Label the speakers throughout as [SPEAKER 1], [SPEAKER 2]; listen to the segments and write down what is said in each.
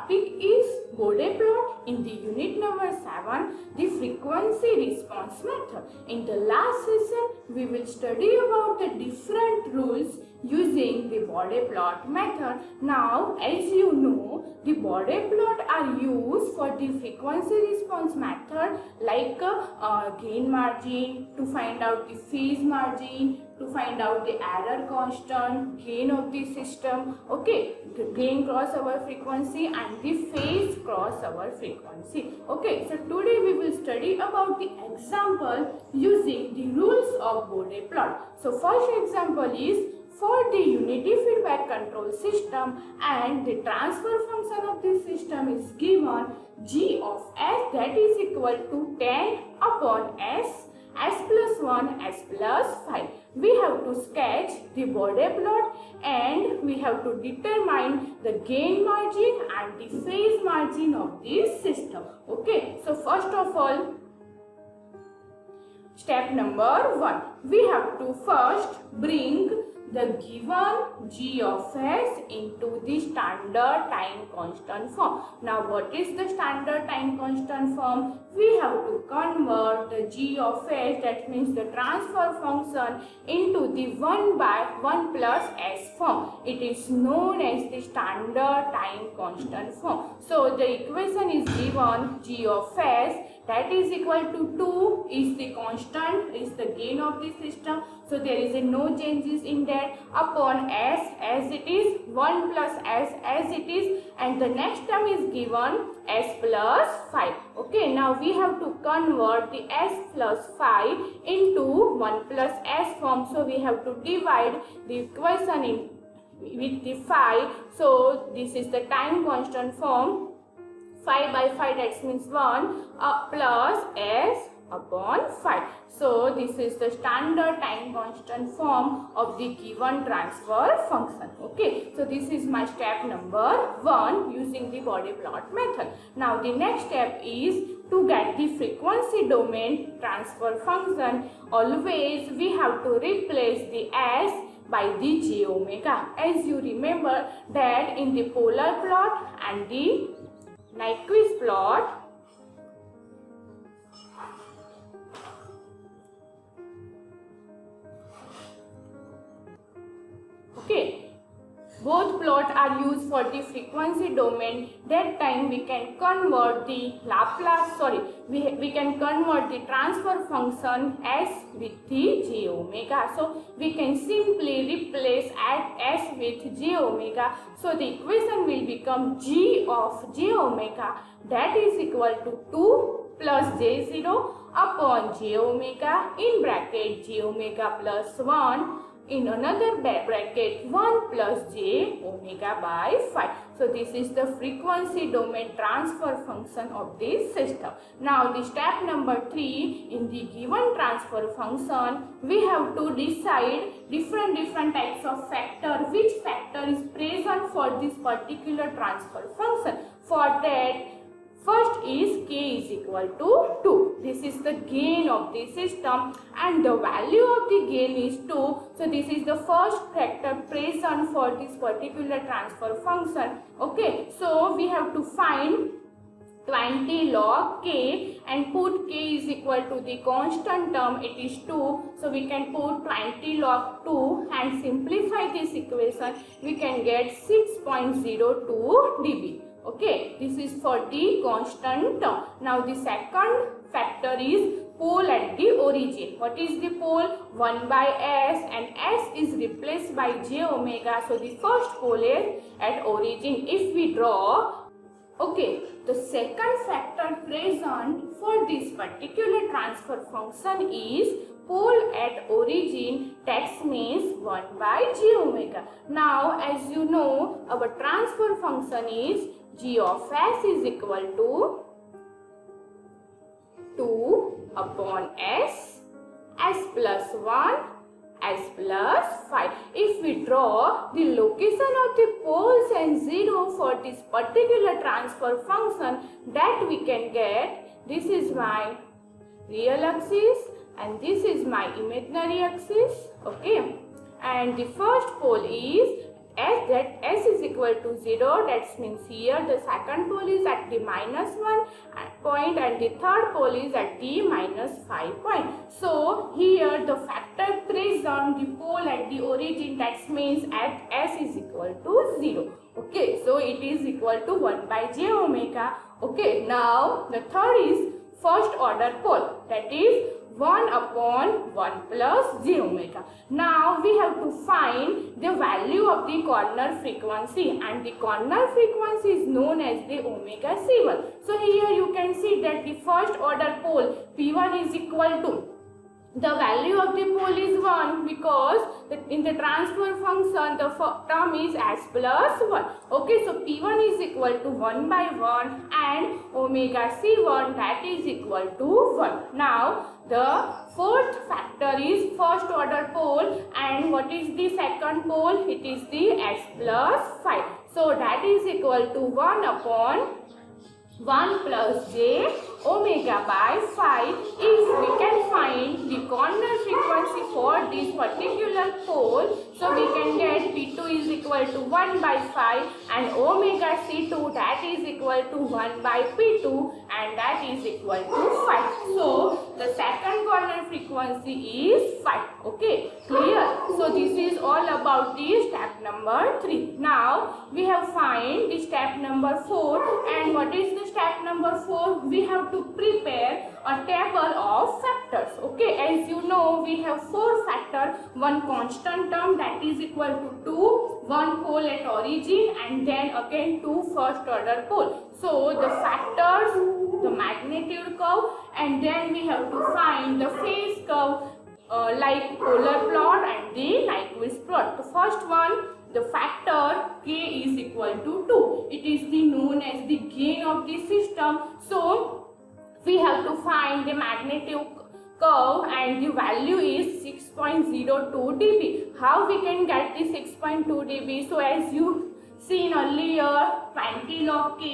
[SPEAKER 1] topic is Bode plot. In the unit number 7, the frequency response method. In the last session, we will study about the different rules using the Bode plot method. Now, as you know, the Bode plot are used for the frequency response method like gain margin, to find out the phase margin, to find out the error constant, gain of the system, okay, the gain cross over frequency and the phase cross over frequency. Okay, so today we will study about the example using the rules of Bode plot. So first example is for the unity feedback control system, and the transfer function of this system is given g of s, that is equal to 10 upon s plus 1, s plus 5. We have to sketch the Bode plot and we have to determine the gain margin and the phase margin of this system. Okay, so first of all, step number 1, we have to first bring the given g of s into the standard time constant form. Now what is the standard time constant form? We have to convert the g of s, that means the transfer function, into the 1 by 1 plus s form. It is known as the standard time constant form. So the equation is given g of s, that is equal to 2 is the constant, is the gain of the system. So there is no changes in that, upon s as it is, 1 plus s as it is, and the next term is given s plus 5. Okay, now we have to convert the s plus 5 into 1 plus s form. So we have to divide the equation in with the 5. So this is the time constant form. 5 by 5, that means 1 plus s upon 5. So this is the standard time constant form of the given transfer function. Okay, so this is my step number 1 using the Bode plot method. Now the next step is to get the frequency domain transfer function. Always we have to replace the s by the j omega. As you remember that in the polar plot and the Nyquist plot, okay, both plots are used for the frequency domain. That time we can convert the Laplace, we can convert the transfer function s with the j omega. So we can simply replace s with j omega. So the equation will become g of j omega, that is equal to 2 plus j0 upon j omega in bracket j omega plus 1 in another bracket 1 plus j omega by 5. So this is the frequency domain transfer function of this system. Now the step number 3, in the given transfer function, we have to decide different types of factor, which factor is present for this particular transfer function. For that, first is k is equal to 2. This is the gain of the system and the value of the gain is 2. So this is the first factor present for this particular transfer function. Okay, so we have to find 20 log k and put k is equal to the constant term, it is 2. So we can put 20 log 2 and simplify this equation. We can get 6.02 dB. Okay, this is for the constant term. Now the second factor is pole at the origin. What is the pole? 1 by s, and s is replaced by j omega. So the first pole is at origin. If we draw, okay, the second factor present for this particular transfer function is pole at origin, that means 1 by j omega. Now as you know, our transfer function is g of s is equal to 2 upon s plus 1, s plus 5. If we draw the location of the poles and 0 for this particular transfer function, that we can get, this is my real axis and this is my imaginary axis. Okay, and the first pole is s is equal to 0, that means here the second pole is at the -1 point and the third pole is at the -5 point. So here the factor present the pole at the origin, that means at s is equal to 0. Okay, so it is equal to 1 by j omega. Okay, now the third is first order pole, that is 1 upon 1 plus j omega. Now we have to find the value of the corner frequency, and the corner frequency is known as the omega c1. So here you can see that the first order pole P1 is equal to, the value of the pole is 1 because in the transfer function the term is s plus 1. Okay, so P1 is equal to 1 by 1 and omega c1, that is equal to 1. Now the fourth factor is first order pole, and what is the second pole? It is the s plus 5. So that is equal to 1 upon 1 plus j omega by 5. If we can find the corner frequency for this particular pole, so we can get P2 is equal to 1 by 5 and omega c2, that is equal to 1 by P2, and that is equal to 5. So the second corner frequency is 5. Okay, clear? So this is all about the step number 3. Now we have find the step number 4, and what is the step number 4? We have to prepare a table of factors. Okay, as you know, we have 4 factors, one constant term that is equal to 2, one pole at origin, and then again 2 first order pole. So the factors, the magnitude curve, and then we have to find the phase curve like polar plot and the Nyquist plot. The first one, the factor k is equal to 2. It is the known as the gain of the system. So we have to find the magnitude curve and the value is 6.02 dB. How we can get the 6.2 dB? So as you seen earlier, 20 log k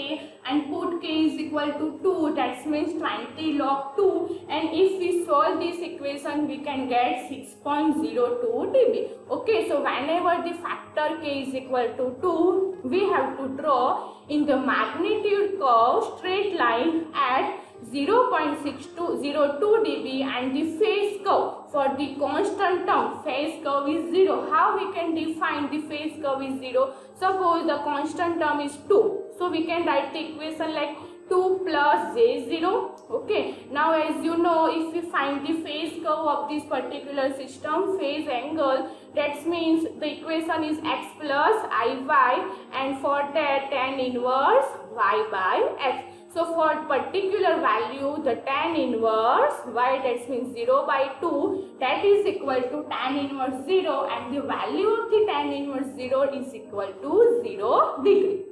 [SPEAKER 1] and put k is equal to 2, that means 20 log 2, and if we solve this equation we can get 6.02 dB. Okay, so whenever the factor k is equal to 2, we have to draw in the magnitude curve straight line at 0.6202 dB, and the phase curve for the constant term, phase curve is 0. How we can define the phase curve is 0? Suppose the constant term is 2. So we can write the equation like 2 plus j0. Okay. Now as you know, if we find the phase curve of this particular system, phase angle, that means the equation is x plus iy, and for that tan inverse y by x. So for particular value, the tan inverse y, that means 0 by 2, that is equal to tan inverse 0, and the value of the tan inverse 0 is equal to 0 degree.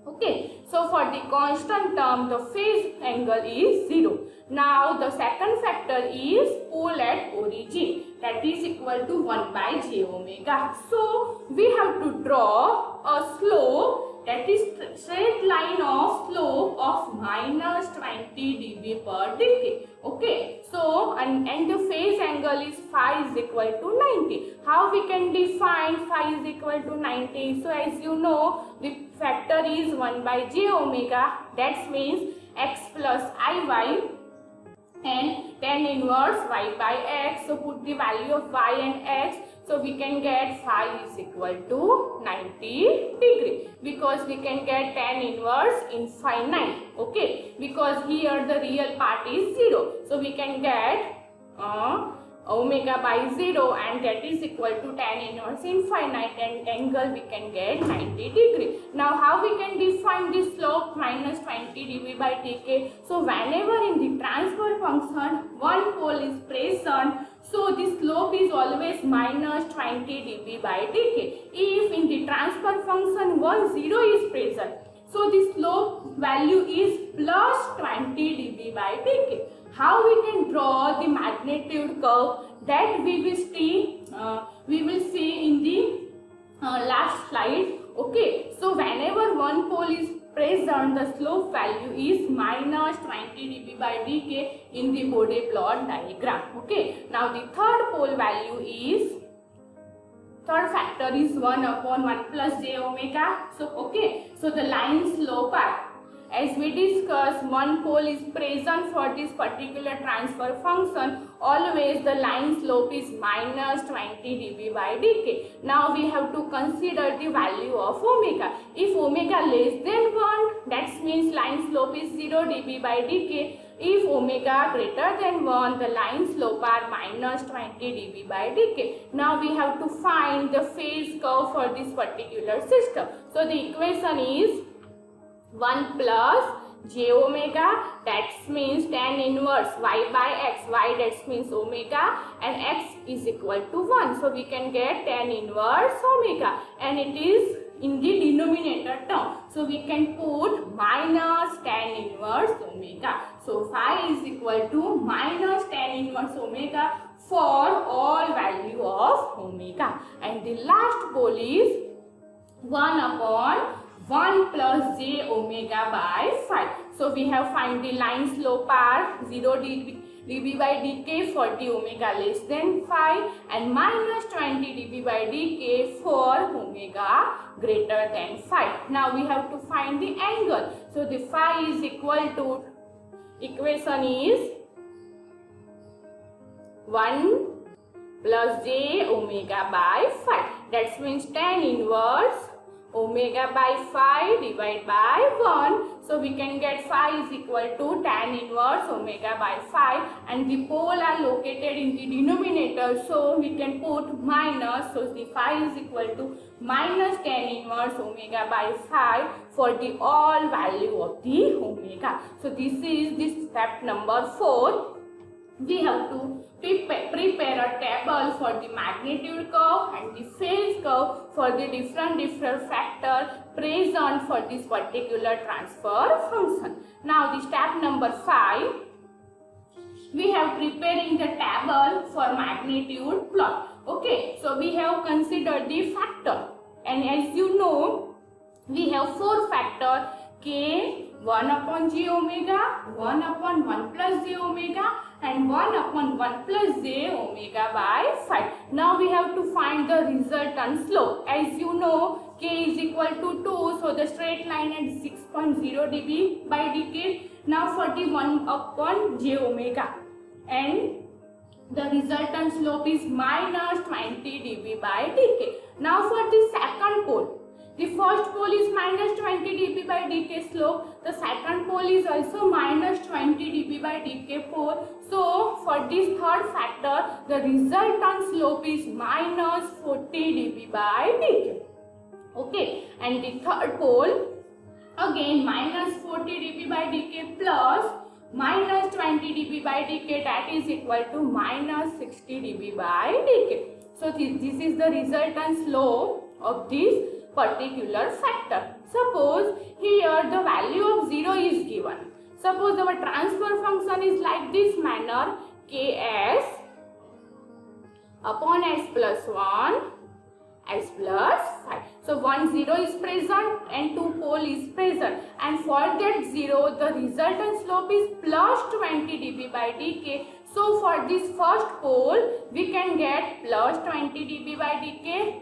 [SPEAKER 1] Okay, so for the constant term, the phase angle is 0. Now the second factor is pole at origin, that is equal to 1 by j omega. So we have to draw a slope, that is straight line of slope of minus 20 dB per decade. Okay, so and the phase angle is phi is equal to 90. How we can define phi is equal to 90? So as you know, the factor is 1 by j omega, that means x plus iy, and tan inverse y by x. So put the value of y and x. So we can get phi is equal to 90 degree, because we can get tan inverse infinite. Okay, because here the real part is 0. So we can get omega by 0, and that is equal to tan inverse infinite, and angle we can get 90 degree. Now how we can define the slope minus 20 dB by dk? So whenever in the transfer function one pole is present, so the slope is always minus 20 dB by dk. If in the transfer function 0 is present, so the slope value is plus 20 dB by dk. How we can draw the magnitude curve? That we will see in the last slide. Okay, so whenever one pole is present, the slope value is minus 20 dB by dk in the Bode plot diagram. Okay, now the third pole value is third factor is 1 upon 1 plus j omega. So okay, so the line slope are, as we discussed, one pole is present for this particular transfer function. Always the line slope is minus 20 dB by dk. Now we have to consider the value of omega. If omega less than 1, that means line slope is 0 dB by dk. If omega greater than 1, the line slope are minus 20 dB by dk. Now we have to find the phase curve for this particular system. So the equation is 1 plus j omega, that means tan inverse y by x, y that means omega, and x is equal to 1. So we can get tan inverse omega, and it is in the denominator term. So we can put minus tan inverse omega. So phi is equal to minus tan inverse omega for all value of omega. And the last pole is 1 upon 1 plus j omega by phi. So we have find the line slope are 0 dB by dk for the omega less than phi, and minus 20 dB by dk for omega greater than phi. Now we have to find the angle. So the phi is equal to, equation is 1 plus j omega by phi. That means tan inverse omega by phi divided by 1. So we can get phi is equal to tan inverse omega by phi, and the pole are located in the denominator, so we can put minus. So the phi is equal to minus tan inverse omega by phi for the all value of the omega. So this is the step number 4. We have to prepare a table for the magnitude curve and the phase curve for the different factor present for this particular transfer function. Now the step number 5, we have preparing the table for magnitude plot. Okay, so we have considered the factor, and as you know, we have 4 factor k, 1 upon j omega, 1 upon 1 plus j omega, and 1 upon 1 plus j omega by phi. Now we have to find the resultant slope. As you know, k is equal to 2, so the straight line at 6.0 dB by dk. Now for the 1 upon j omega, and the resultant slope is minus 20 dB by dk. Now for the second pole, the first pole is minus 20 dB by dk slope. The second pole is also minus 20 dB by dk pole. So for this third factor, the resultant slope is minus 40 dB by dk. Okay, and the third pole again minus 40 dB by dk plus minus 20 dB by dk, that is equal to minus 60 dB by dk. So this is the resultant slope of this particular factor. Suppose here the value of 0 is given. Suppose our transfer function is like this manner, ks upon s plus 1, s plus 5. So 1 0 is present and 2 pole is present, and for that 0 the resultant slope is plus 20 dB by dk. So for this first pole we can get plus 20 dB by dk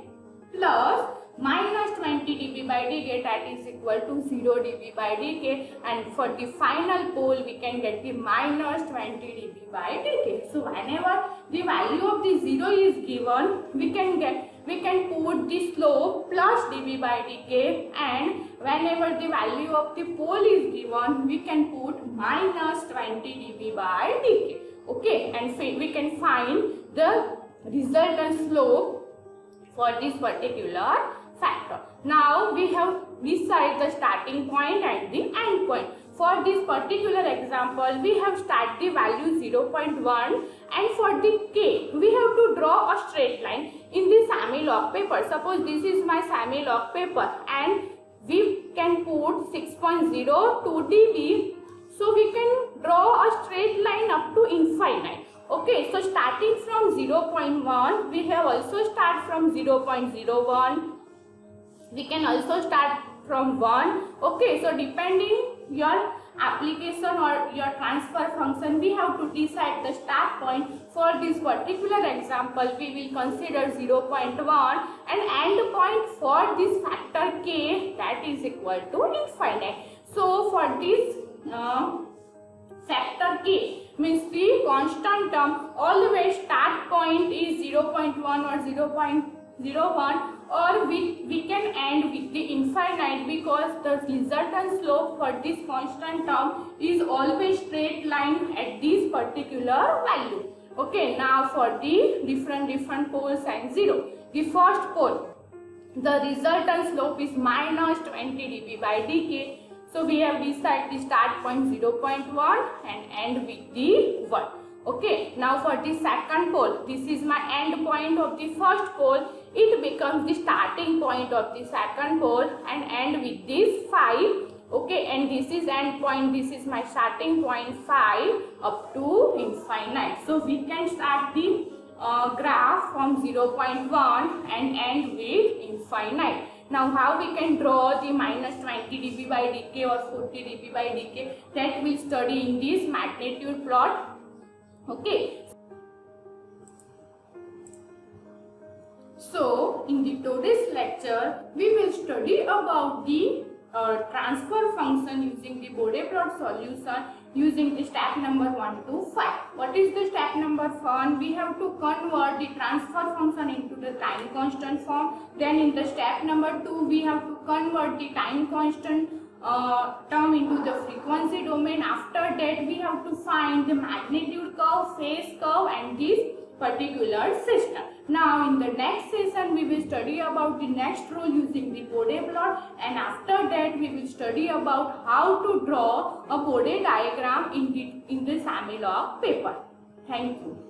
[SPEAKER 1] plus minus 20 dB by dk, that is equal to 0 dB by dk, and for the final pole we can get the minus 20 dB by dk. So whenever the value of the 0 is given, we can put the slope plus dB by dk, and whenever the value of the pole is given, we can put minus 20 dB by dk. Okay, and we can find the resultant slope for this particular factor. Now we have decided the starting point and the end point. For this particular example, we have start the value 0.1, and for the k, we have to draw a straight line in the semi-log paper. Suppose this is my semi-log paper, and we can put 6.02 dB, so we can draw a straight line up to infinite. Okay, so starting from 0.1, we have also start from 0.01. We can also start from 1. Okay, so depending your application or your transfer function, we have to decide the start point For this particular example, we will consider 0.1 and end point for this factor k, that is equal to infinite. So for this factor k, means the constant term, always start point is 0.1 or 0.01, or we can end with the infinite, because the resultant slope for this constant term is always straight line at this particular value. Okay, now for the different poles and 0. The first pole, the resultant slope is minus 20 dB by dk. So we have decided the start point 0.1 and end with the 1. Okay, now for the second pole, this is my end point of the first pole. It becomes the starting point of the second pole and end with this 5. Okay, and this is end point, this is my starting point 5 up to infinite. So we can start the graph from 0.1 and end with infinite. Now how we can draw the minus 20 dB by dk or 40 dB by dk, that we'll study in this magnitude plot. Okay. So in the today's lecture, we will study about the transfer function using the Bode plot solution using the step number 1 to 5. What is the step number 1? We have to convert the transfer function into the time constant form. Then in the step number 2, we have to convert the time constant term into the frequency domain. After that, we have to find the magnitude curve, phase curve, and this particular system. Now in the next session, we will study about the next rule using the Bode plot, and after that we will study about how to draw a Bode diagram in the semi-log paper. Thank you.